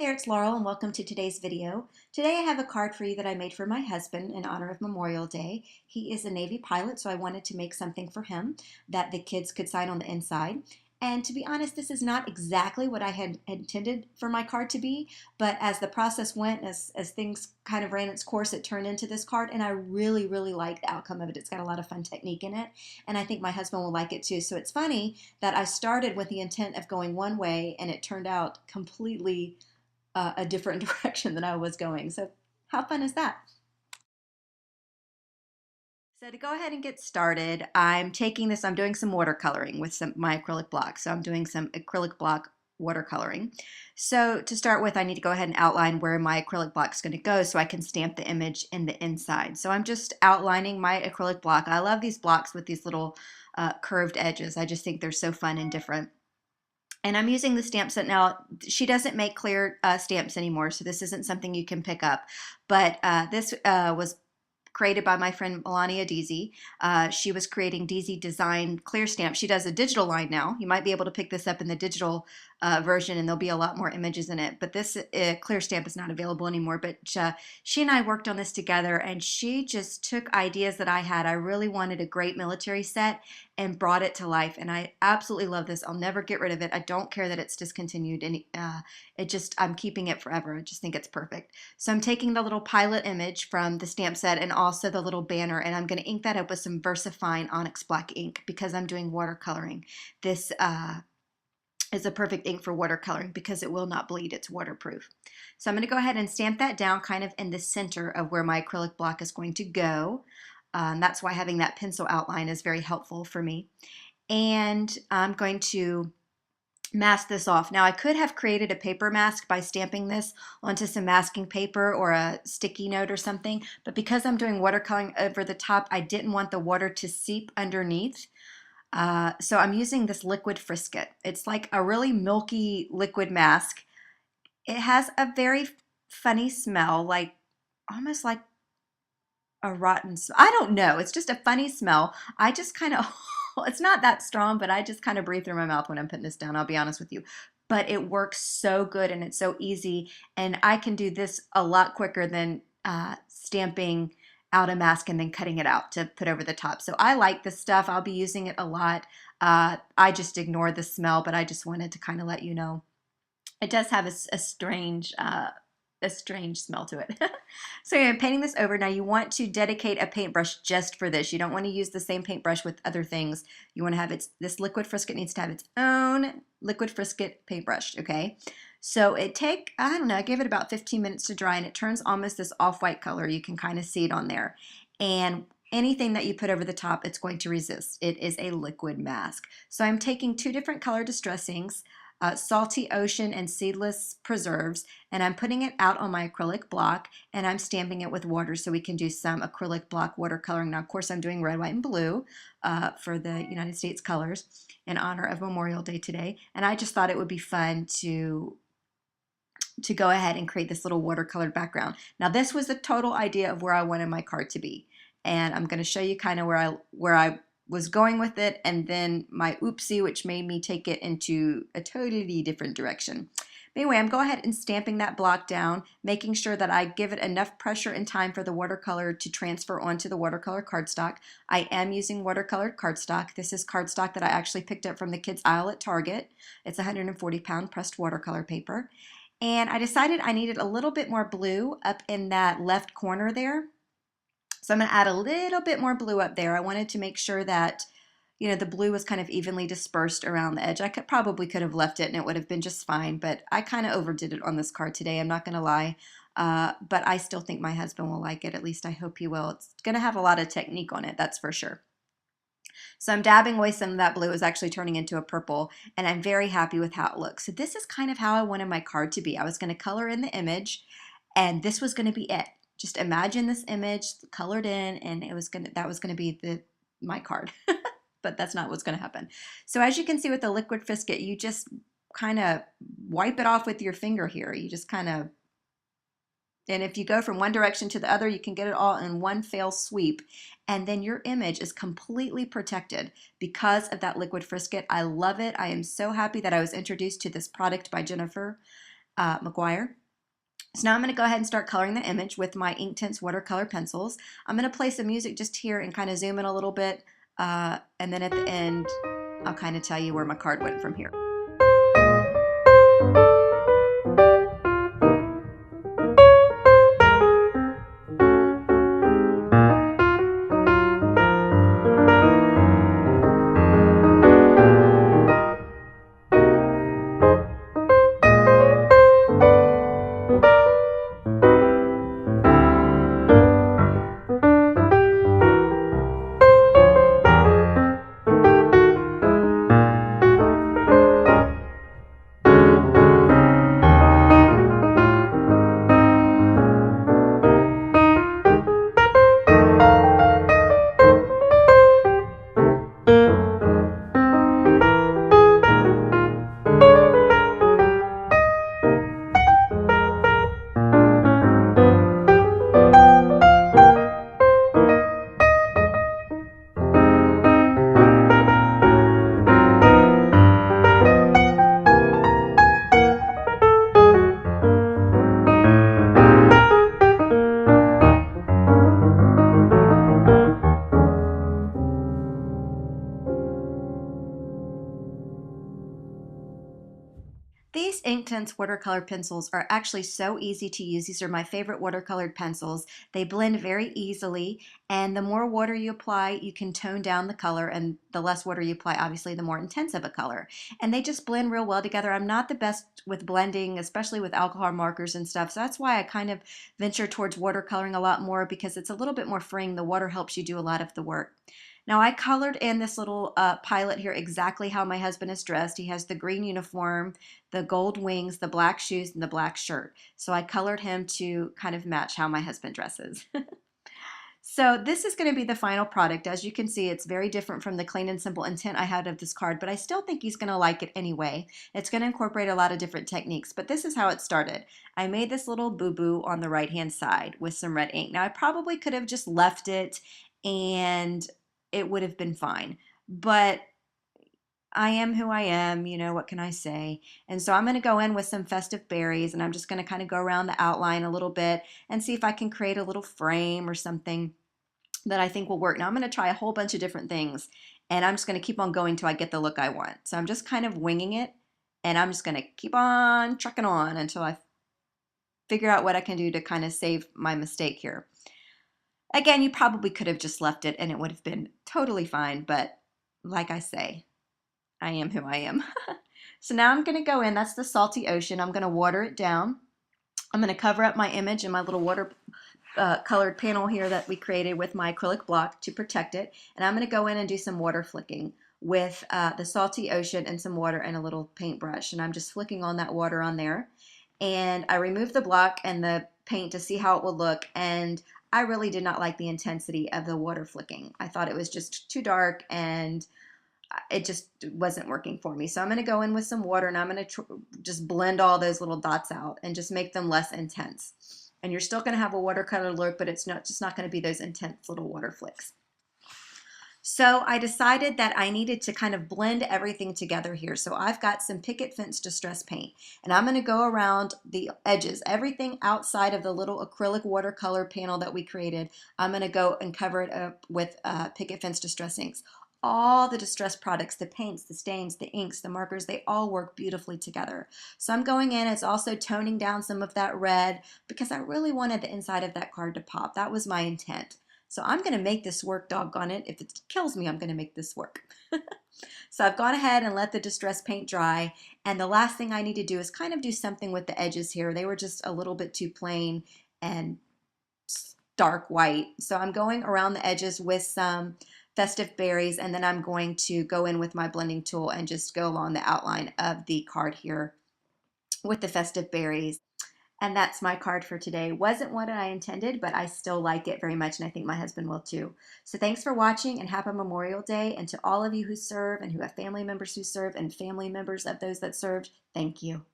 Hey there, it's Laurel and welcome to today's video. Today I have a card for you that I made for my husband in honor of Memorial Day. He is a Navy pilot, so I wanted to make something for him that the kids could sign on the inside. And to be honest, this is not exactly what I had intended for my card to be, but as the process went, as things kind of ran its course, it turned into this card, and I really, really like the outcome of it. It's got a lot of fun technique in it, and I think my husband will like it too. So it's funny that I started with the intent of going one way, and it turned out completely a different direction than I was going. So how fun is that? So to go ahead and get started, I'm doing some watercoloring with my acrylic blocks. So I'm doing some acrylic block watercoloring. So to start with, I need to go ahead and outline where my acrylic block is going to go so I can stamp the image in the inside. So I'm just outlining my acrylic block. I love these blocks with these little curved edges. I just think they're so fun and different. And I'm using the stamp set now. She doesn't make clear stamps anymore, so this isn't something you can pick up. But this was created by my friend Melania Deasy. She was creating Deasy Design clear stamp. She does a digital line now. You might be able to pick this up in the digital version, and there'll be a lot more images in it. But this clear stamp is not available anymore. But she and I worked on this together, and she just took ideas that I had. I really wanted a great military set and brought it to life. And I absolutely love this. I'll never get rid of it. I don't care that it's discontinued. And I'm keeping it forever. I just think it's perfect. So I'm taking the little pilot image from the stamp set and also the little banner, and I'm going to ink that up with some VersaFine Onyx Black ink because I'm doing watercoloring. This is a perfect ink for watercoloring because it will not bleed. It's waterproof. So I'm going to go ahead and stamp that down kind of in the center of where my acrylic block is going to go. That's why having that pencil outline is very helpful for me. And I'm going to mask this off. Now I could have created a paper mask by stamping this onto some masking paper or a sticky note or something, but because I'm doing watercoloring over the top, I didn't want the water to seep underneath. So I'm using this liquid Frisket. It's like a really milky liquid mask. It has a very funny smell, like almost like a rotten smell. I don't know. It's just a funny smell. I just kind of, it's not that strong, but I just kind of breathe through my mouth when I'm putting this down. I'll be honest with you. But it works so good and it's so easy. And I can do this a lot quicker than stamping out a mask and then cutting it out to put over the top. So I like this stuff. I'll be using it a lot. I just ignore the smell, but I just wanted to kind of let you know. It does have a strange smell to it. So I'm painting this over. Now you want to dedicate a paintbrush just for this. You don't want to use the same paintbrush with other things. You want to have this liquid Frisket needs to have its own liquid Frisket paintbrush, okay? So I don't know, I gave it about 15 minutes to dry and it turns almost this off-white color. You can kind of see it on there. And anything that you put over the top, it's going to resist. It is a liquid mask. So I'm taking two different color distressings, Salty Ocean and Seedless Preserves, and I'm putting it out on my acrylic block and I'm stamping it with water so we can do some acrylic block watercoloring. Now, of course, I'm doing red, white, and blue for the United States colors in honor of Memorial Day today, and I just thought it would be fun to go ahead and create this little watercolored background. Now, this was the total idea of where I wanted my card to be, and I'm going to show you kind of where I was going with it, and then my oopsie, which made me take it into a totally different direction. But anyway, I'm going ahead and stamping that block down, making sure that I give it enough pressure and time for the watercolor to transfer onto the watercolor cardstock. I am using watercolored cardstock. This is cardstock that I actually picked up from the kids aisle at Target. It's 140-pound pressed watercolor paper. And I decided I needed a little bit more blue up in that left corner there. So I'm going to add a little bit more blue up there. I wanted to make sure that, you know, the blue was kind of evenly dispersed around the edge. I probably could have left it and it would have been just fine, but I kind of overdid it on this card today. I'm not going to lie, but I still think my husband will like it. At least I hope he will. It's going to have a lot of technique on it, that's for sure. So I'm dabbing away some of that blue. Is actually turning into a purple, and I'm very happy with how it looks. So this is kind of how I wanted my card to be. I was going to color in the image, and this was going to be it. Just imagine this image colored in, and that was going to be my card. But that's not what's going to happen. So as you can see with the liquid Frisket, you just kind of wipe it off with your finger here. You just kind of, and if you go from one direction to the other, you can get it all in one fell sweep. And then your image is completely protected because of that liquid Frisket. I love it. I am so happy that I was introduced to this product by Jennifer. McGuire. So now I'm going to go ahead and start coloring the image with my Inktense watercolor pencils. I'm going to play some music just here and kind of zoom in a little bit, and then at the end I'll kind of tell you where my card went from here. These Inktense watercolor pencils are actually so easy to use. These are my favorite watercolored pencils. They blend very easily, and the more water you apply, you can tone down the color, and the less water you apply, obviously, the more intense of a color. And they just blend real well together. I'm not the best with blending, especially with alcohol markers and stuff, so that's why I kind of venture towards watercoloring a lot more, because it's a little bit more freeing. The water helps you do a lot of the work. Now I colored in this little pilot here exactly how my husband is dressed. He has the green uniform, the gold wings, the black shoes, and the black shirt. So I colored him to kind of match how my husband dresses. So this is going to be the final product. As you can see, it's very different from the clean and simple intent I had of this card, but I still think he's going to like it anyway. It's going to incorporate a lot of different techniques, but this is how it started. I made this little boo-boo on the right-hand side with some red ink. Now I probably could have just left it and it would have been fine, but I am who I am, you know, what can I say? And so I'm going to go in with some festive berries, and I'm just going to kind of go around the outline a little bit and see if I can create a little frame or something that I think will work. Now I'm going to try a whole bunch of different things, and I'm just going to keep on going till I get the look I want. So I'm just kind of winging it, and I'm just going to keep on trucking on until I figure out what I can do to kind of save my mistake here. Again, you probably could have just left it and it would have been totally fine, but like I say, I am who I am. So now I'm going to go in. That's the salty ocean. I'm going to water it down. I'm going to cover up my image in my little water colored panel here that we created with my acrylic block to protect it. And I'm going to go in and do some water flicking with the salty ocean and some water and a little paintbrush. And I'm just flicking on that water on there. And I removed the block and the paint to see how it would look. And I really did not like the intensity of the water flicking. I thought it was just too dark and it just wasn't working for me. So I'm going to go in with some water and I'm going to just blend all those little dots out and just make them less intense. And you're still going to have a watercolor look, but it's not just not going to be those intense little water flicks. So I decided that I needed to kind of blend everything together here. So I've got some picket fence distress paint, and I'm going to go around the edges, everything outside of the little acrylic watercolor panel that we created. I'm going to go and cover it up with picket fence distress inks. All the distress products, the paints, the stains, the inks, the markers, they all work beautifully together. So I'm going in, it's also toning down some of that red because I really wanted the inside of that card to pop. That was my intent. So I'm going to make this work, doggone it. If it kills me, I'm going to make this work. So I've gone ahead and let the distress paint dry. And the last thing I need to do is kind of do something with the edges here. They were just a little bit too plain and dark white. So I'm going around the edges with some festive berries, and then I'm going to go in with my blending tool and just go along the outline of the card here with the festive berries. And that's my card for today. Wasn't what I intended, but I still like it very much, and I think my husband will too. So thanks for watching, and happy Memorial Day. And to all of you who serve and who have family members who serve and family members of those that served, thank you.